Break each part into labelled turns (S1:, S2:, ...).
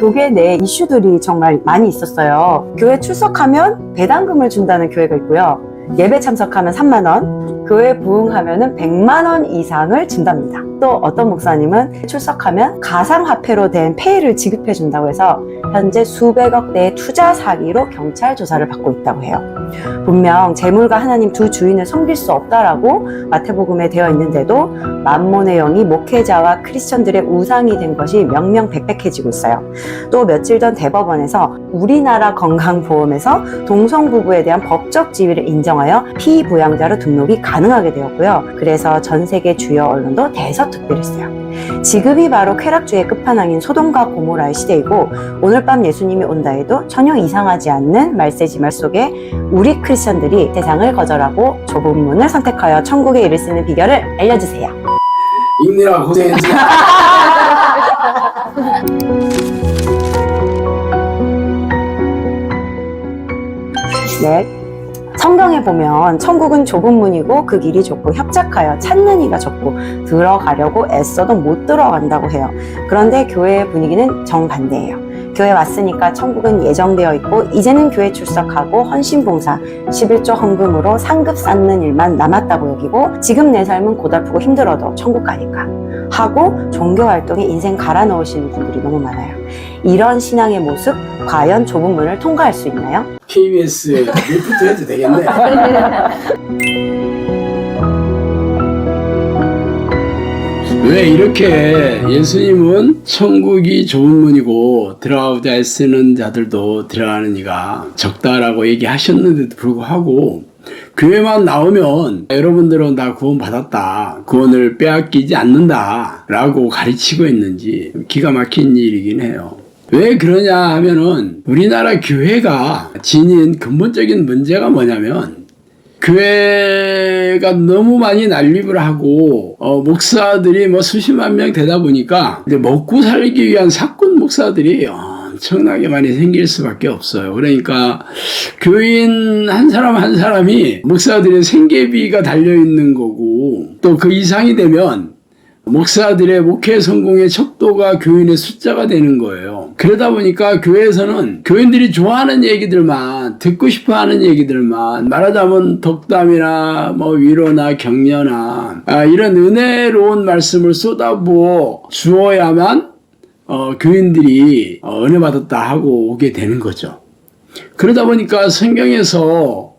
S1: 교회 내 이슈들이 정말 많이 있었어요. 교회 출석하면 배당금을 준다는 교회가 있고요. 예배 참석하면 3만 원, 교회 부흥하면 100만 원 이상을 준답니다. 또 어떤 목사님은 출석하면 가상화폐로 된 페이를 지급해 준다고 해서 현재 수백억 대의 투자 사기로 경찰 조사를 받고 있다고 해요. 분명 재물과 하나님 두 주인을 섬길 수 없다라고 마태복음에 되어 있는데도 만몬의 영이 목회자와 크리스천들의 우상이 된 것이 명명백백해지고 있어요. 또 며칠 전 대법원에서 우리나라 건강보험에서 동성부부에 대한 법적 지위를 인정하여 피부양자로 등록이 가능하게 되었고요. 그래서 전 세계 주요 언론도 대서특필했어요. 지금이 바로 쾌락주의 끝판왕인 소돔과 고모라의 시대이고 오늘 밤 예수님이 온다 해도 전혀 이상하지 않는 말세지말 속에 우리 크리스천들이 세상을 거절하고 좁은 문을 선택하여 천국에 이를 수 있는 비결을 알려주세요.
S2: 읽느라 고생했지.
S1: 네. 성경에 보면 천국은 좁은 문이고 그 길이 좁고 협착하여 찾는 이가 적고 들어가려고 애써도 못 들어간다고 해요. 그런데 교회의 분위기는 정반대예요. 교회 왔으니까 천국은 예정되어 있고 이제는 교회 출석하고 헌신봉사, 11조 헌금으로 상급 쌓는 일만 남았다고 여기고 지금 내 삶은 고달프고 힘들어도 천국 가니까 하고 종교활동에 인생 갈아 넣으시는 분들이 너무 많아요. 이런 신앙의 모습 과연 좁은 문을 통과할 수 있나요?
S2: KBS 리포트 해도 되겠네. 왜 이렇게 예수님은 천국이 좁은 문이고 들어가고자 애쓰는 자들도 들어가는 이가 적다라고 얘기하셨는데도 불구하고 교회만 나오면 여러분들은 다 구원 받았다, 구원을 빼앗기지 않는다 라고 가르치고 있는지 기가 막힌 일이긴 해요. 왜 그러냐 하면은 우리나라 교회가 지닌 근본적인 문제가 뭐냐면 교회가 너무 많이 난립을 하고 목사들이 뭐 수십만 명 되다 보니까 이제 먹고 살기 위한 사꾼 목사들이 엄청나게 많이 생길 수밖에 없어요. 그러니까 교인 한 사람 한 사람이 목사들의 생계비가 달려있는 거고 또 그 이상이 되면 목사들의 목회 성공의 척도가 교인의 숫자가 되는 거예요. 그러다 보니까 교회에서는 교인들이 좋아하는 얘기들만, 듣고 싶어 하는 얘기들만, 말하자면 덕담이나 뭐 위로나 격려나 이런 은혜로운 말씀을 쏟아부어 주어야만 교인들이 은혜 받았다 하고 오게 되는 거죠. 그러다 보니까 성경에서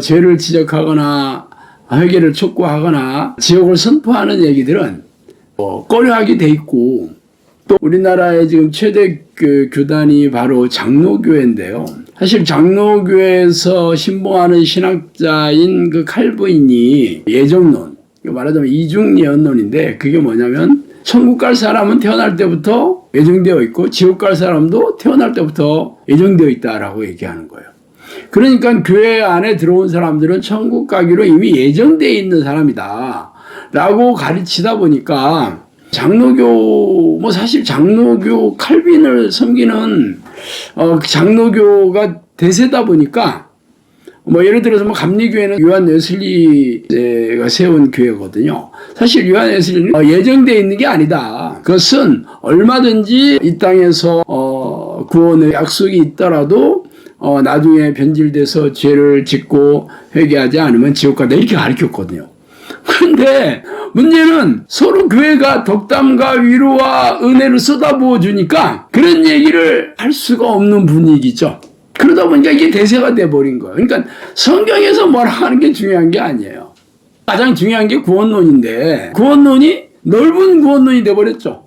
S2: 죄를 지적하거나 회개를 촉구하거나 지옥을 선포하는 얘기들은 꺼려하게 돼 있고, 또 우리나라의 지금 최대 교단이 바로 장로교회인데요. 사실 장로교회에서 신봉하는 신학자인 그 칼부인이 예정론, 말하자면 이중예언론인데 그게 뭐냐면 천국 갈 사람은 태어날 때부터 예정되어 있고 지옥 갈 사람도 태어날 때부터 예정되어 있다라고 얘기하는 거예요. 그러니까 교회 안에 들어온 사람들은 천국 가기로 이미 예정되어 있는 사람이다 라고 가르치다 보니까 장로교, 사실 장로교 칼빈을 섬기는 장로교가 대세다 보니까 예를 들어서 감리교회는 요한 웨슬리가 세운 교회거든요. 사실 요한 웨슬리는 예정되어 있는 게 아니다. 그것은 얼마든지 이 땅에서 구원의 약속이 있더라도 나중에 변질돼서 죄를 짓고 회개하지 않으면 지옥 간다 이렇게 가르쳤거든요. 그런데 문제는 서로 교회가 덕담과 위로와 은혜를 쏟아부어 주니까 그런 얘기를 할 수가 없는 분위기죠. 그러다 보니까 이게 대세가 돼버린 거예요. 그러니까 성경에서 뭐라 하는 게 중요한 게 아니에요. 가장 중요한 게 구원론인데 구원론이 넓은 구원론이 돼버렸죠.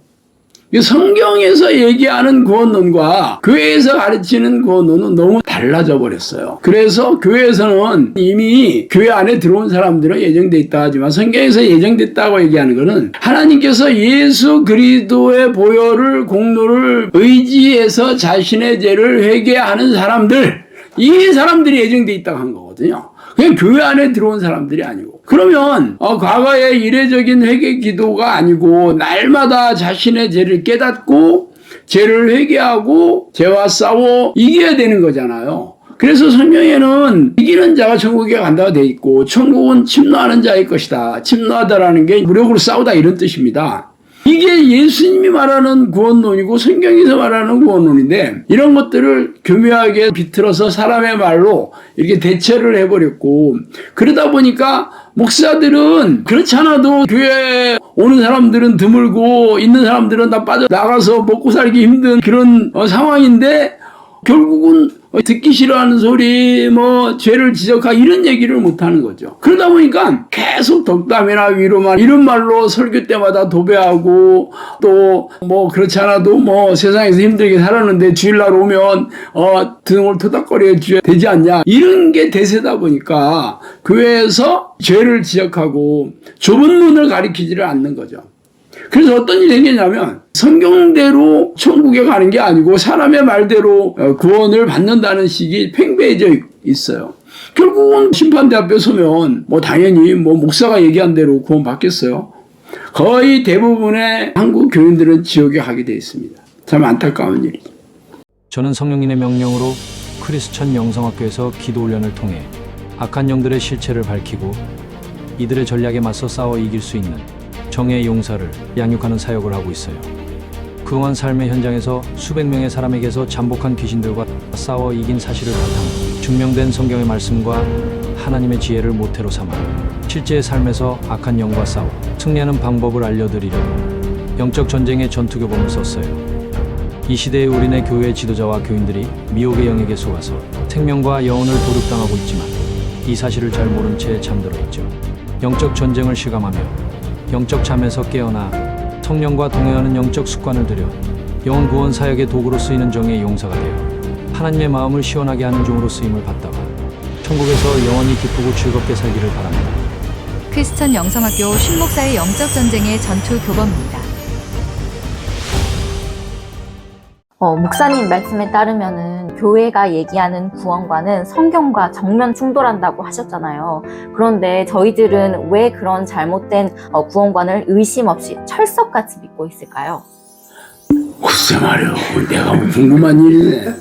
S2: 성경에서 얘기하는 구원론과 교회에서 가르치는 구원론은 너무 달라져 버렸어요. 그래서 교회에서는 이미 교회 안에 들어온 사람들은 예정돼 있다 하지만 성경에서 예정됐다고 얘기하는 것은 하나님께서 예수 그리스도의 보혈을 공로를 의지해서 자신의 죄를 회개하는 사람들, 이 사람들이 예정돼 있다고 한 거거든요. 그냥 교회 안에 들어온 사람들이 아니고. 그러면 과거의 이례적인 회개 기도가 아니고 날마다 자신의 죄를 깨닫고 죄를 회개하고 죄와 싸워 이겨야 되는 거잖아요. 그래서 성경에는 이기는 자가 천국에 간다고 돼 있고 천국은 침노하는 자의 것이다. 침노하다라는 게 무력으로 싸우다 이런 뜻입니다. 이게 예수님이 말하는 구원론이고 성경에서 말하는 구원론인데 이런 것들을 교묘하게 비틀어서 사람의 말로 이렇게 대체를 해버렸고 그러다 보니까 목사들은 그렇지 않아도 교회에 오는 사람들은 드물고 있는 사람들은 다 빠져나가서 먹고 살기 힘든 그런 상황인데 결국은 듣기 싫어하는 소리, 죄를 지적하고 이런 얘기를 못하는 거죠. 그러다 보니까 계속 덕담이나 위로만 이런 말로 설교 때마다 도배하고 또 그렇지 않아도 세상에서 힘들게 살았는데 주일날 오면 등을 토닥거려 줘야 되지 않냐. 이런 게 대세다 보니까 교회에서 죄를 지적하고 좁은 문을 가리키지를 않는 거죠. 그래서 어떤 일이 생기냐면 성경대로 천국에 가는 게 아니고 사람의 말대로 구원을 받는다는 식이 팽배해져 있어요. 결국은 심판대 앞에 서면 당연히 목사가 얘기한 대로 구원 받겠어요. 거의 대부분의 한국 교인들은 지옥에 가게 돼 있습니다. 참 안타까운 일이죠.
S3: 저는 성령님의 명령으로 크리스천 영성학교에서 기도훈련을 통해 악한 영들의 실체를 밝히고 이들의 전략에 맞서 싸워 이길 수 있는 정의의 용사를 양육하는 사역을 하고 있어요. 그동안 삶의 현장에서 수백 명의 사람에게서 잠복한 귀신들과 싸워 이긴 사실을 바탕으로 증명된 성경의 말씀과 하나님의 지혜를 모태로 삼아 실제의 삶에서 악한 영과 싸워 승리하는 방법을 알려드리려고 영적 전쟁의 전투교범을 썼어요. 이 시대의 우리네 교회 지도자와 교인들이 미혹의 영에게 속아서 생명과 영혼을 도륙당하고 있지만 이 사실을 잘 모른 채 잠들어 있죠. 영적 전쟁을 실감하며 영적 잠에서 깨어나 성령과 동행하는 영적 습관을 들여 영혼 구원 사역의 도구로 쓰이는 정의의 용사가 되어 하나님의 마음을 시원하게 하는 종으로 쓰임을 받다가 천국에서 영원히 기쁘고 즐겁게 살기를 바랍니다.
S4: 크리스천 영성학교 신목사의 영적 전쟁의 전투 교범입니다.
S5: 목사님 말씀에 따르면은 교회가 얘기하는 구원과는 성경과 정면 충돌한다고 하셨잖아요. 그런데 저희들은 왜 그런 잘못된 구원관을 의심 없이 철석같이 믿고 있을까요?
S2: 글쎄 말이야. 내가 궁금한 일이네.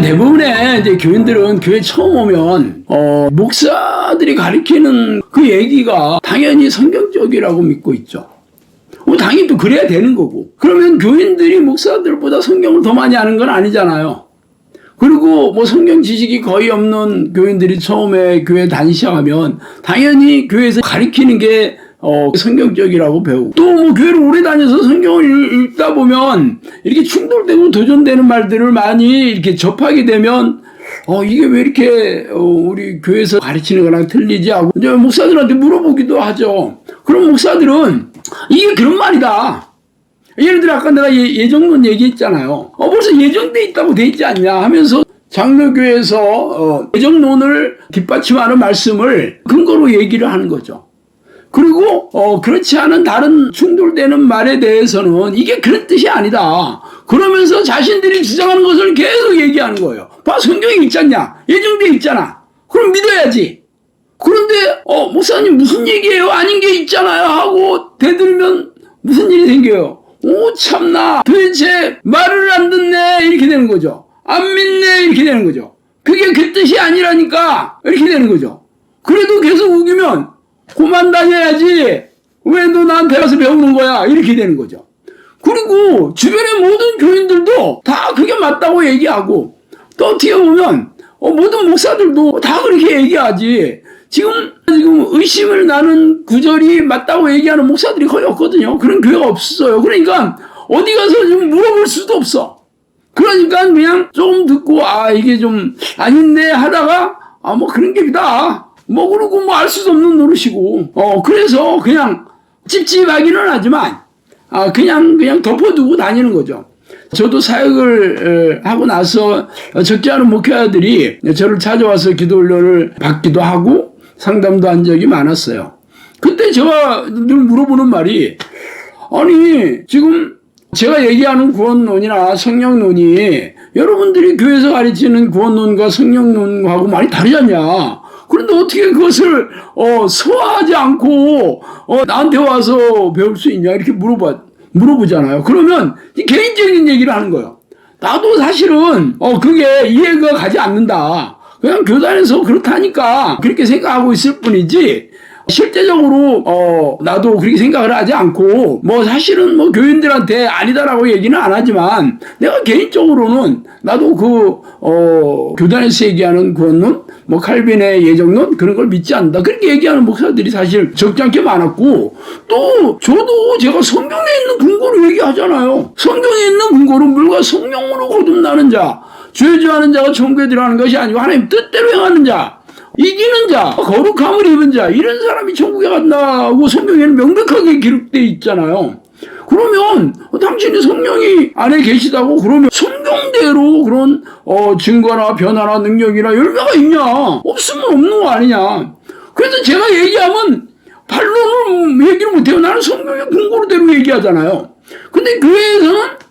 S2: 대부분의 이제 교인들은 교회 처음 오면 목사들이 가르치는 그 얘기가 당연히 성경적이라고 믿고 있죠. 당연히 또 그래야 되는 거고. 그러면 교인들이 목사들보다 성경을 더 많이 아는 건 아니잖아요. 그리고 성경 지식이 거의 없는 교인들이 처음에 교회 다니기 시작하면 당연히 교회에서 가르치는 게 성경적이라고 배우고 또 교회를 오래 다녀서 성경을 읽다 보면 이렇게 충돌되고 도전되는 말들을 많이 이렇게 접하게 되면 이게 왜 이렇게 우리 교회에서 가르치는 거랑 틀리지 하고 이제 목사들한테 물어보기도 하죠. 그럼 목사들은 이게 그런 말이다. 예를 들어 아까 내가 예정론 얘기했잖아요. 벌써 예정돼 있다고 돼 있지 않냐 하면서 장로교에서 예정론을 뒷받침하는 말씀을 근거로 얘기를 하는 거죠. 그리고 그렇지 않은 다른 충돌되는 말에 대해서는 이게 그런 뜻이 아니다. 그러면서 자신들이 주장하는 것을 계속 얘기하는 거예요. 봐, 성경에 있지 않냐? 예정되어 있잖아. 그럼 믿어야지. 그런데 목사님 무슨 얘기예요? 아닌 게 있잖아요 하고 대들면 무슨 일이 생겨요? 오 참나 도대체 말을 안 듣네 이렇게 되는 거죠. 안 믿네 이렇게 되는 거죠. 그게 그 뜻이 아니라니까 이렇게 되는 거죠. 그래도 계속 우기면 그만 다녀야지. 왜 너 나한테 가서 배우는 거야? 이렇게 되는 거죠. 그리고 주변의 모든 교인들도 다 그게 맞다고 얘기하고 또 어떻게 보면 모든 목사들도 다 그렇게 얘기하지. 지금 의심을 나는 구절이 맞다고 얘기하는 목사들이 거의 없거든요. 그런 교회가 없어요. 그러니까 어디 가서 좀 물어볼 수도 없어. 그러니까 그냥 조금 듣고 이게 좀 아닌데 하다가 그런 게 있다. 그러고 알 수도 없는 노릇이고, 그래서 그냥 찝찝하기는 하지만, 그냥 덮어두고 다니는 거죠. 저도 사역을 하고 나서 적지 않은 목회자들이 저를 찾아와서 기도훈련을 받기도 하고 상담도 한 적이 많았어요. 그때 제가 늘 물어보는 말이, 아니, 지금 제가 얘기하는 구원론이나 성령론이 여러분들이 교회에서 가르치는 구원론과 성령론하고 많이 다르지 않냐? 그런데 어떻게 그것을 소화하지 않고 나한테 와서 배울 수 있냐 이렇게 물어보잖아요. 그러면 개인적인 얘기를 하는 거예요. 나도 사실은 그게 이해가 가지 않는다. 그냥 교단에서 그렇다니까 그렇게 생각하고 있을 뿐이지, 실제적으로 나도 그렇게 생각을 하지 않고, 뭐 사실은 뭐 교인들한테 아니다라고 얘기는 안 하지만, 내가 개인적으로는 나도 교단에서 얘기하는 구원론, 뭐 칼빈의 예정론 그런 걸 믿지 않는다, 그렇게 얘기하는 목사들이 사실 적지 않게 많았고, 또 저도 제가 성경에 있는 근거로 얘기하잖아요. 성경에 있는 근거로 물과 성령으로 거듭나는 자, 죄주하는 자가 천국에 들어가는 것이 아니고 하나님 뜻대로 행하는 자, 이기는 자, 거룩함을 입은 자, 이런 사람이 천국에 간다고 성경에는 명백하게 기록되어 있잖아요. 그러면 당신이 성령이 안에 계시다고 그러면 성경대로 그런 증거나 변화나 능력이나 열매가 있냐? 없으면 없는 거 아니냐? 그래서 제가 얘기하면 반론을 얘기를 못해요. 나는 성경의 근거로대로 얘기하잖아요. 근데 교회에서는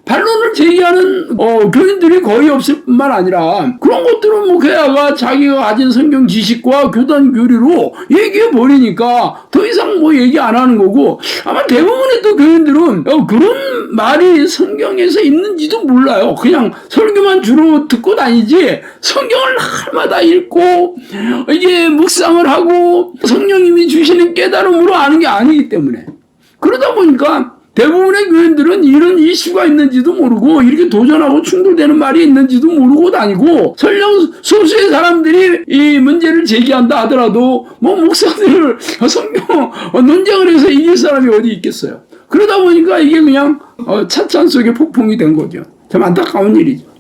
S2: 반론을 제기하는 교인들이 거의 없을 뿐만 아니라, 그런 것들은 뭐 교회가 자기가 가진 성경 지식과 교단 교리로 얘기해 버리니까 더 이상 뭐 얘기 안 하는 거고, 아마 대부분의 또 교인들은 그런 말이 성경에서 있는지도 몰라요. 그냥 설교만 주로 듣고 다니지 성경을 날마다 읽고 이게 묵상을 하고 성령님이 주시는 깨달음으로 아는 게 아니기 때문에, 그러다 보니까 대부분의 교인들은 이런 이슈가 있는지도 모르고, 이렇게 도전하고 충돌되는 말이 있는지도 모르고 다니고, 설령 소수의 사람들이 이 문제를 제기한다 하더라도 뭐 목사들을 성경 논쟁을 해서 이길 사람이 어디 있겠어요. 그러다 보니까 이게 그냥 찻잔 속에 폭풍이 된 거죠. 참 안타까운 일이죠.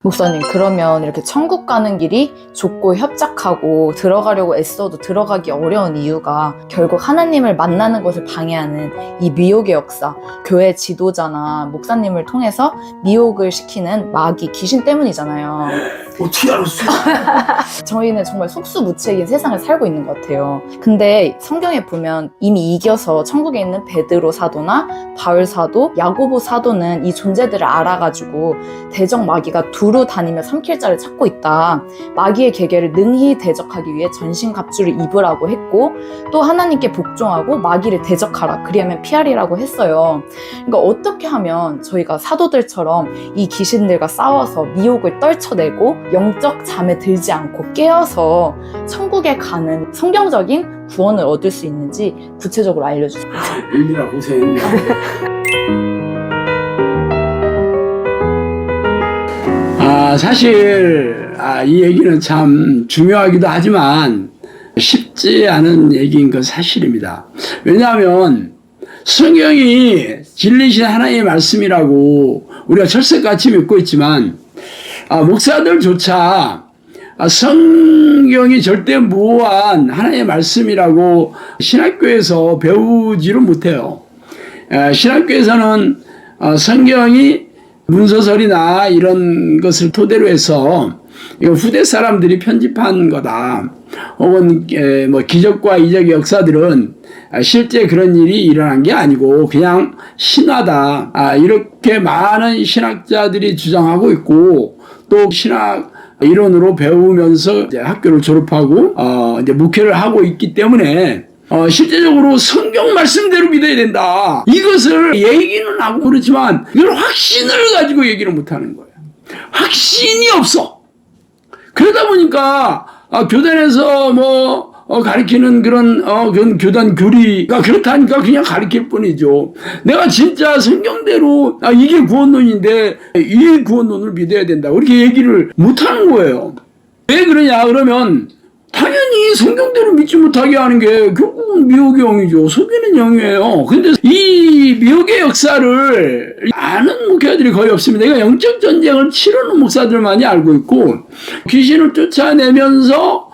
S5: 목사님, 그러면 이렇게 천국 가는 길이 좁고 협착하고 들어가려고 애써도 들어가기 어려운 이유가 결국 하나님을 만나는 것을 방해하는 이 미혹의 역사, 교회 지도자나 목사님을 통해서 미혹을 시키는 마귀, 귀신 때문이잖아요.
S2: 어떻게 알았어?
S5: 저희는 정말 속수무책인 세상을 살고 있는 것 같아요. 근데 성경에 보면 이미 이겨서 천국에 있는 베드로 사도나 바울 사도, 야고보 사도는 이 존재들을 알아가지고 대적 마귀가 두루 다니며 삼킬 자를 찾고 있다. 마귀의 계계를 능히 대적하기 위해 전신갑주를 입으라고 했고, 또 하나님께 복종하고 마귀를 대적하라, 그리하면 피하리라고 했어요. 그러니까 어떻게 하면 저희가 사도들처럼 이 귀신들과 싸워서 미혹을 떨쳐내고 영적 잠에 들지 않고 깨어서 천국에 가는 성경적인 구원을 얻을 수 있는지 구체적으로 알려주세요.
S2: 일이라 고생했네. 사실 이 얘기는 참 중요하기도 하지만 쉽지 않은 얘기인 건 사실입니다. 왜냐하면 성경이 진리신 하나님의 말씀이라고 우리가 철석같이 믿고 있지만, 목사들조차 성경이 절대 무한 하나님의 말씀이라고 신학교에서 배우지를 못해요. 신학교에서는 성경이 문서설이나 이런 것을 토대로 해서 이거 후대 사람들이 편집한 거다, 혹은 뭐 기적과 이적의 역사들은 실제 그런 일이 일어난 게 아니고 그냥 신화다, 이렇게 많은 신학자들이 주장하고 있고, 또 신학 이론으로 배우면서 이제 학교를 졸업하고 이제 목회를 하고 있기 때문에 실제적으로 성경 말씀대로 믿어야 된다, 이것을 얘기는 하고 그렇지만 이걸 확신을 가지고 얘기를 못하는 거예요. 확신이 없어. 그러다 보니까 교단에서 뭐 가르치는 그런 교단 교리가 그렇다니까 그냥 가르칠 뿐이죠. 내가 진짜 성경대로 이게 구원론인데 이 구원론을 믿어야 된다, 그렇게 얘기를 못하는 거예요. 왜 그러냐 그러면, 당연히 성경대로 믿지 못하게 하는 게 결국은 미혹의 영이죠. 속이는 영이에요. 근데 이 미혹의 역사를 아는 목회자들이 거의 없습니다. 그러니까 영적 전쟁을 치르는 목사들만이 알고 있고, 귀신을 쫓아내면서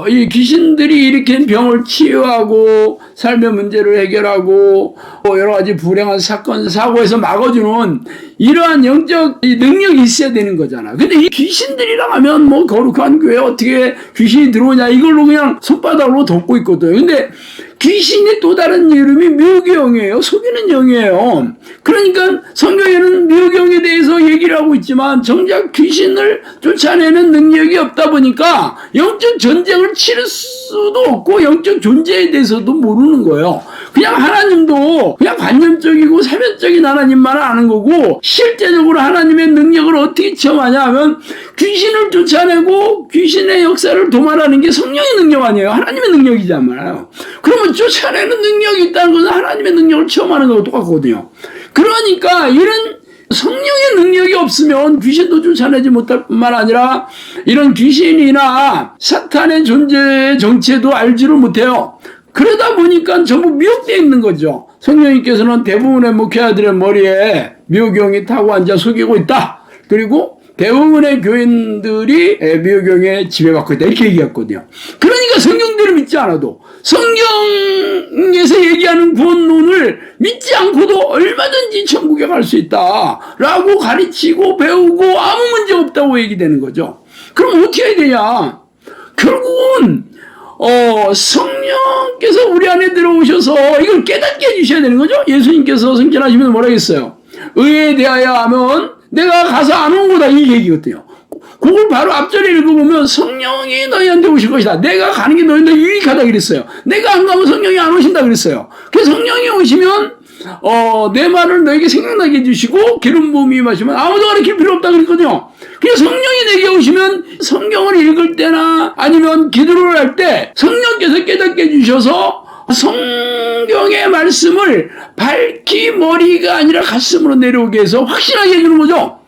S2: 이 귀신들이 일으킨 병을 치유하고 삶의 문제를 해결하고 여러 가지 불행한 사건 사고에서 막아주는 이러한 영적 능력이 있어야 되는 거잖아. 근데 이 귀신들이랑 하면 뭐 거룩한 교회에 어떻게 귀신이 들어오냐, 이걸로 그냥 손바닥으로 덮고 있거든. 근데 귀신의 또 다른 이름이 미혹의 영이에요. 속이는 영이에요. 그러니까 성경에는 미혹의 영에 대해서 얘기를 하고 있지만 정작 귀신을 쫓아내는 능력이 없다 보니까 영적 전쟁을 치를 수도 없고 영적 존재에 대해서도 모르는 거예요. 그냥 하나님도 그냥 관념적이고 사면적인 하나님만 아는 거고, 실제적으로 하나님의 능력을 어떻게 체험하냐 하면 귀신을 쫓아내고 귀신의 역사를 도말하는 게 성령의 능력 아니에요. 하나님의 능력이잖아요. 그러면 쫓아내는 능력이 있다는 것은 하나님의 능력을 체험하는 거하고 똑같거든요. 그러니까 이런 성령의 능력이 없으면 귀신도 쫓아내지 못할 뿐만 아니라 이런 귀신이나 사탄의 존재 정체도 알지를 못해요. 그러다 보니까 전부 미혹되어 있는 거죠. 성령님께서는 대부분의 목회자들의 머리에 미혹영이 타고 앉아 속이고 있다. 그리고 대부분의 교인들이 미혹영에 지배받고 있다. 이렇게 얘기했거든요. 그러니까 성경대로 믿지 않아도 성경에서 얘기하는 구원론을 믿지 않고도 얼마든지 천국에 갈 수 있다 라고 가르치고 배우고 아무 문제 없다고 얘기되는 거죠. 그럼 어떻게 해야 되냐? 결국은 성령께서 우리 안에 들어오셔서 이걸 깨닫게 해주셔야 되는 거죠. 예수님께서 승천하시면 뭐라 했어요? 의에 대하여 하면 내가 가서 안 온 거다, 이 얘기거든요. 그걸 바로 앞전에 읽어보면 성령이 너희한테 오실 것이다. 내가 가는 게 너희한테 유익하다 그랬어요. 내가 안 가면 성령이 안 오신다 그랬어요. 그래서 성령이 오시면 내 말을 너에게 생각나게 해주시고 기름 부음이 임하시면 아무도 가르칠 필요 없다 그랬거든요. 그래서 성령이 내게 오시면 성경을 읽을 때나 아니면 기도를 할 때 성령께서 깨닫게 해주셔서 성경의 말씀을 밝히 머리가 아니라 가슴으로 내려오게 해서 확신하게 해주는 거죠.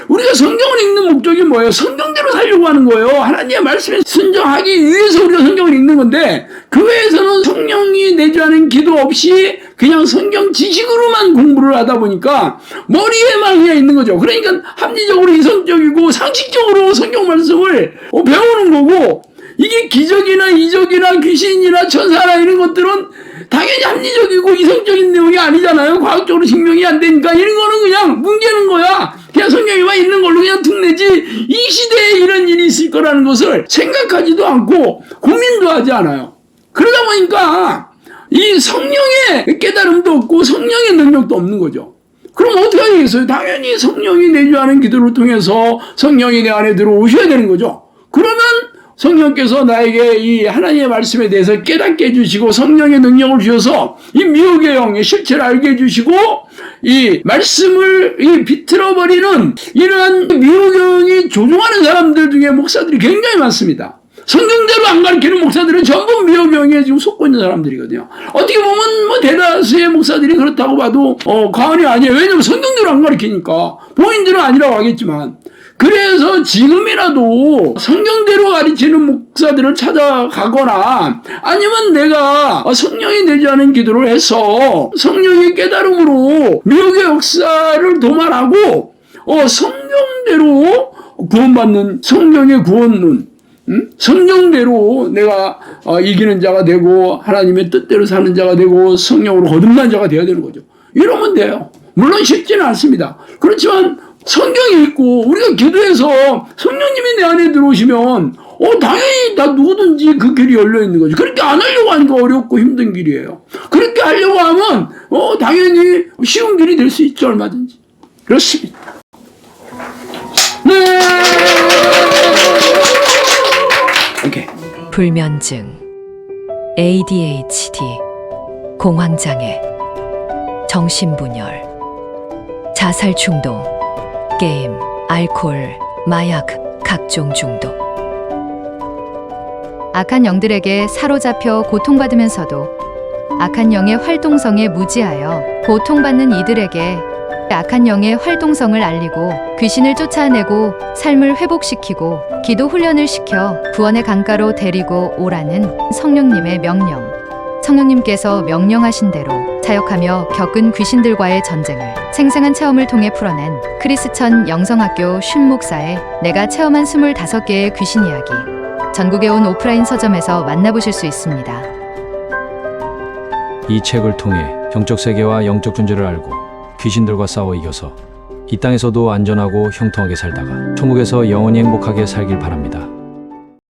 S2: 우리가 성경을 읽는 목적이 뭐예요? 성경대로 살려고 하는 거예요. 하나님의 말씀에 순종하기 위해서 우리가 성경을 읽는 건데, 교회에서는 성령이 내주하는 기도 없이 그냥 성경 지식으로만 공부를 하다 보니까 머리에만 그냥 있는 거죠. 그러니까 합리적으로 이성적이고 상식적으로 성경 말씀을 배우는 거고, 이게 기적이나 이적이나 귀신이나 천사나 이런 것들은 당연히 합리적이고 이성적인 내용이 아니잖아요. 과학적으로 증명이 안 되니까 이런 거는 그냥 뭉개는 거야. 그냥 성경에만 있는 걸로 그냥 퉁내지, 이 시대에 이런 일이 있을 거라는 것을 생각하지도 않고 고민도 하지 않아요. 그러다 보니까 이 성령의 깨달음도 없고 성령의 능력도 없는 거죠. 그럼 어떻게 하겠어요? 당연히 성령이 내주하는 기도를 통해서 성령이 내 안에 들어오셔야 되는 거죠. 그러면 성령께서 나에게 이 하나님의 말씀에 대해서 깨닫게 해주시고 성령의 능력을 주셔서 이 미혹의 영의 실체를 알게 해주시고 이 말씀을 비틀어버리는 이러한 미혹의 영이 조종하는 사람들 중에 목사들이 굉장히 많습니다. 성경대로 안 가르치는 목사들은 전부 미혹의 영에 지금 속고 있는 사람들이거든요. 어떻게 보면 대다수의 목사들이 그렇다고 봐도 과언이 아니에요. 왜냐하면 성경대로 안 가르치니까. 본인들은 아니라고 하겠지만. 그래서 지금이라도 성경대로 가르치는 목사들을 찾아가거나 아니면 내가 성령이 내주하는 기도를 해서 성령의 깨달음으로 미혹의 역사를 도말하고 성경대로 구원받는 성령의 구원론, 성령대로 내가 이기는 자가 되고 하나님의 뜻대로 사는 자가 되고 성령으로 거듭난 자가 되어야 되는 거죠. 이러면 돼요. 물론 쉽지는 않습니다. 그렇지만 성경이 있고 우리가 기도해서 성령님이 내 안에 들어오시면 당연히 다 누구든지 그 길이 열려 있는 거죠. 그렇게 안 하려고 하니까 어렵고 힘든 길이에요. 그렇게 하려고 하면 당연히 쉬운 길이 될 수 있죠. 얼마든지. 그렇습니다. 네. 오케이.
S6: 불면증, ADHD, 공황장애, 정신분열, 자살 충동, 게임, 알코올, 마약, 각종 중독.
S4: 악한 영들에게 사로잡혀 고통받으면서도 악한 영의 활동성에 무지하여 고통받는 이들에게 악한 영의 활동성을 알리고 귀신을 쫓아내고 삶을 회복시키고 기도 훈련을 시켜 구원의 강가로 데리고 오라는 성령님의 명령. 성령님께서 명령하신 대로 사역하며 겪은 귀신들과의 전쟁을 생생한 체험을 통해 풀어낸 크리스천 영성학교 슌 목사의 내가 체험한 25개의 귀신 이야기. 전국에 온 오프라인 서점에서 만나보실 수 있습니다.
S3: 이 책을 통해 영적 세계와 영적 존재를 알고 귀신들과 싸워 이겨서 이 땅에서도 안전하고 형통하게 살다가 천국에서 영원히 행복하게 살길 바랍니다.